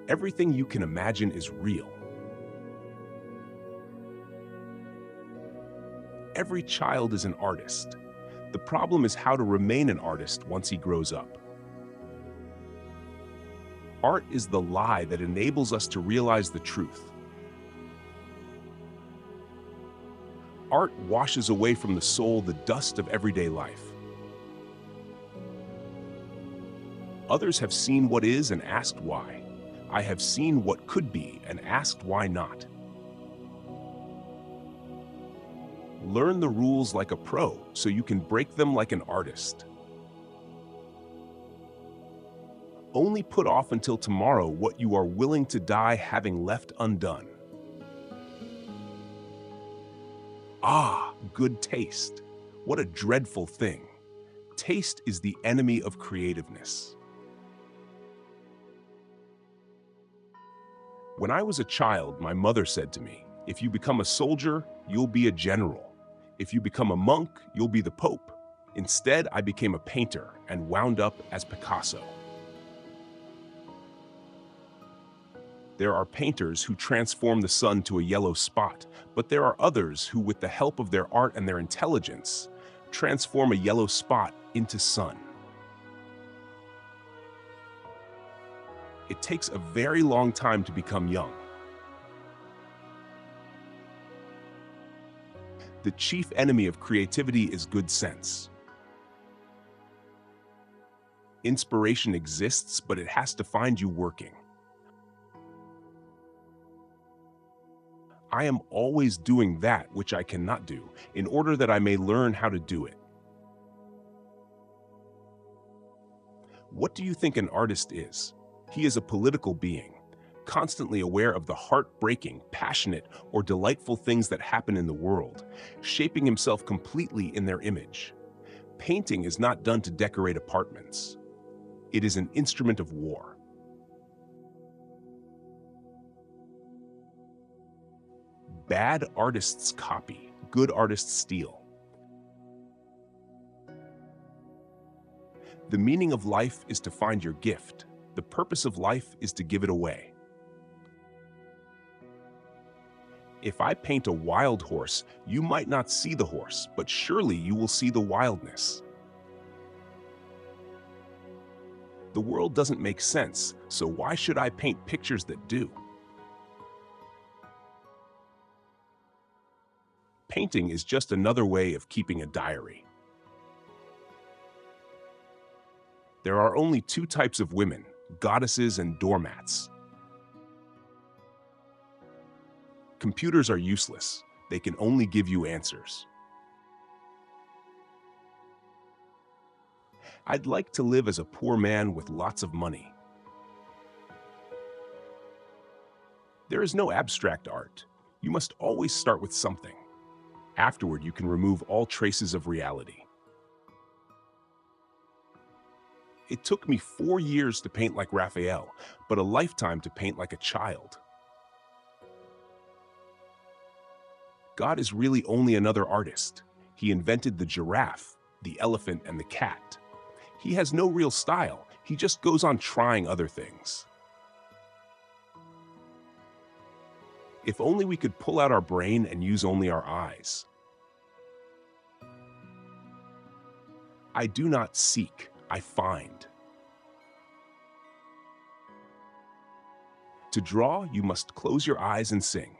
Everything you can imagine is real. Every child is an artist. The problem is how to remain an artist once he grows up. Art is the lie that enables us to realize the truth. Art washes away from the soul the dust of everyday life. Others have seen what is and asked why. I have seen what could be and asked why not. Learn the rules like a pro so you can break them like an artist. Only put off until tomorrow what you are willing to die having left undone. Ah, good taste. What a dreadful thing. Taste is the enemy of creativeness. When I was a child, my mother said to me, "If you become a soldier, you'll be a general. If you become a monk, you'll be the Pope." Instead, I became a painter and wound up as Picasso. There are painters who transform the sun to a yellow spot, but there are others who, with the help of their art and their intelligence, transform a yellow spot into sun. It takes a very long time to become young. The chief enemy of creativity is good sense. Inspiration exists, but it has to find you working. I am always doing that which I cannot do, in order that I may learn how to do it. What do you think an artist is? He is a political being, constantly aware of the heartbreaking, passionate, or delightful things that happen in the world, shaping himself completely in their image. Painting is not done to decorate apartments. It is an instrument of war. Bad artists copy, good artists steal. The meaning of life is to find your gift. The purpose of life is to give it away. If I paint a wild horse, you might not see the horse, but surely you will see the wildness. The world doesn't make sense, so why should I paint pictures that do? Painting is just another way of keeping a diary. There are only two types of women, goddesses and doormats. Computers are useless. They can only give you answers. I'd like to live as a poor man with lots of money. There is no abstract art. You must always start with something. Afterward, you can remove all traces of reality. It took me 4 years to paint like Raphael, but a lifetime to paint like a child. God is really only another artist. He invented the giraffe, the elephant, and the cat. He has no real style. He just goes on trying other things. If only we could pull out our brain and use only our eyes. I do not seek, I find. To draw, you must close your eyes and sing.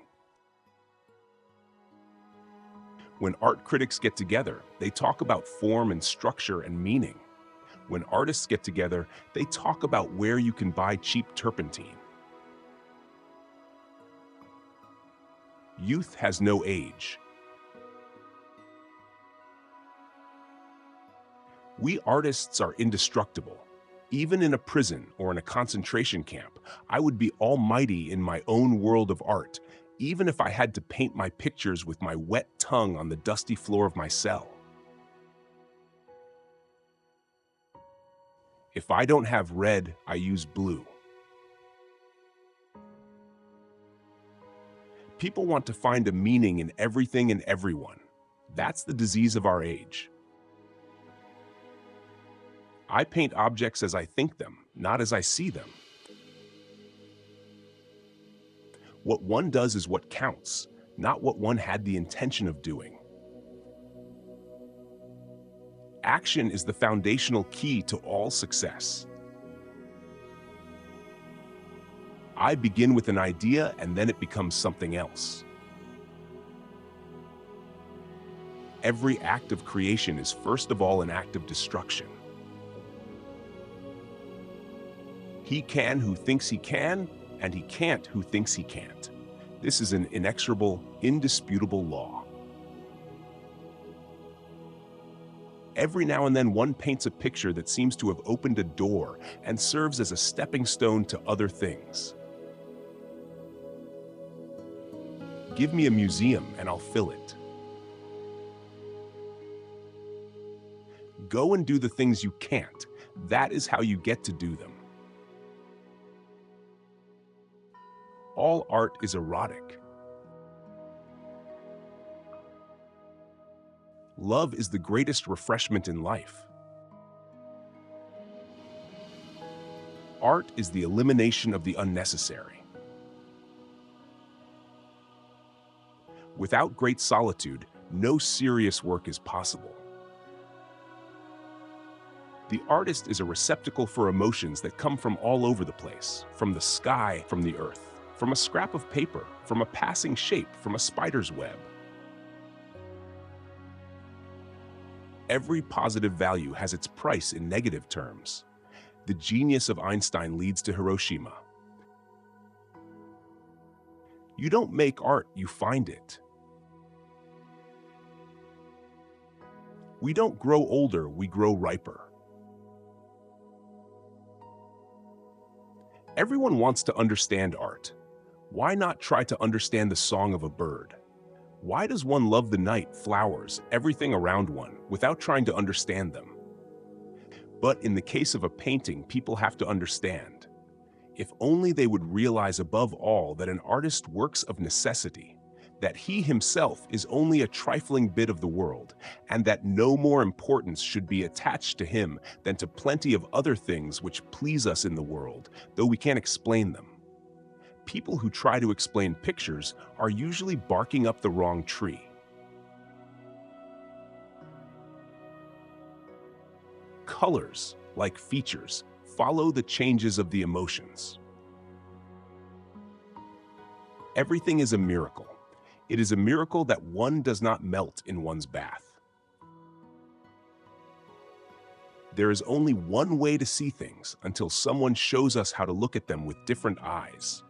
When art critics get together, they talk about form and structure and meaning. When artists get together, they talk about where you can buy cheap turpentine. Youth has no age. We artists are indestructible. Even in a prison or in a concentration camp, I would be almighty in my own world of art, even if I had to paint my pictures with my wet tongue on the dusty floor of my cell. If I don't have red, I use blue. People want to find a meaning in everything and everyone. That's the disease of our age. I paint objects as I think them, not as I see them. What one does is what counts, not what one had the intention of doing. Action is the foundational key to all success. I begin with an idea and then it becomes something else. Every act of creation is first of all an act of destruction. He can who thinks he can, and he can't who thinks he can't. This is an inexorable, indisputable law. Every now and then one paints a picture that seems to have opened a door and serves as a stepping stone to other things. Give me a museum and I'll fill it. Go and do the things you can't. That is how you get to do them. All art is erotic. Love is the greatest refreshment in life. Art is the elimination of the unnecessary. Without great solitude, no serious work is possible. The artist is a receptacle for emotions that come from all over the place, from the sky, from the earth, from a scrap of paper, from a passing shape, from a spider's web. Every positive value has its price in negative terms. The genius of Einstein leads to Hiroshima. You don't make art, you find it. We don't grow older, we grow riper. Everyone wants to understand art. Why not try to understand the song of a bird? Why does one love the night, flowers, everything around one, without trying to understand them? But in the case of a painting, people have to understand. If only they would realize above all that an artist works of necessity, that he himself is only a trifling bit of the world, and that no more importance should be attached to him than to plenty of other things which please us in the world, though we can't explain them. People who try to explain pictures are usually barking up the wrong tree. Colors, like features, follow the changes of the emotions. Everything is a miracle. It is a miracle that one does not melt in one's bath. There is only one way to see things until someone shows us how to look at them with different eyes.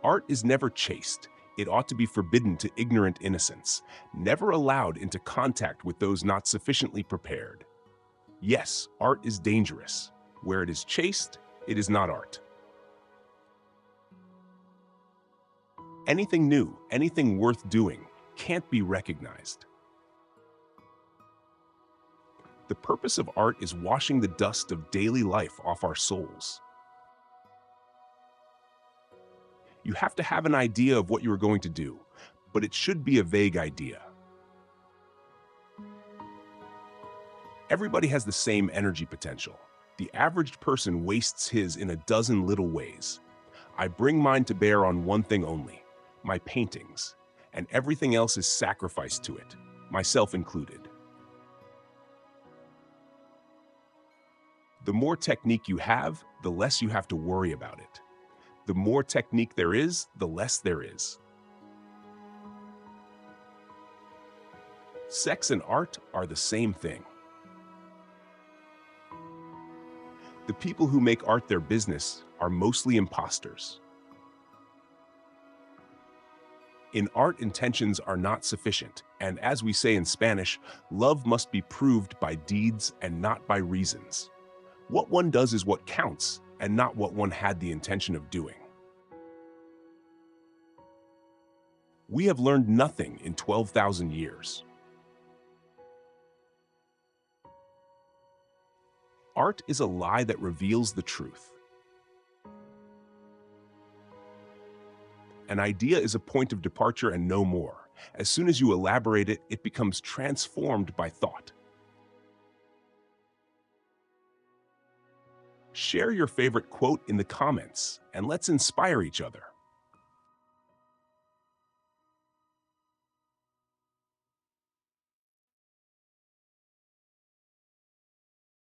Art is never chaste. It ought to be forbidden to ignorant innocence, never allowed into contact with those not sufficiently prepared. Yes, art is dangerous. Where it is chaste, it is not art. Anything new, anything worth doing, can't be recognized. The purpose of art is washing the dust of daily life off our souls. You have to have an idea of what you are going to do, but it should be a vague idea. Everybody has the same energy potential. The average person wastes his in a dozen little ways. I bring mine to bear on one thing only, my paintings, and everything else is sacrificed to it, myself included. The more technique you have, the less you have to worry about it. The more technique there is, the less there is. Sex and art are the same thing. The people who make art their business are mostly imposters. In art, intentions are not sufficient, and as we say in Spanish, love must be proved by deeds and not by reasons. What one does is what counts, and not what one had the intention of doing. We have learned nothing in 12,000 years. Art is a lie that reveals the truth. An idea is a point of departure and no more. As soon as you elaborate it, it becomes transformed by thought. Share your favorite quote in the comments and let's inspire each other.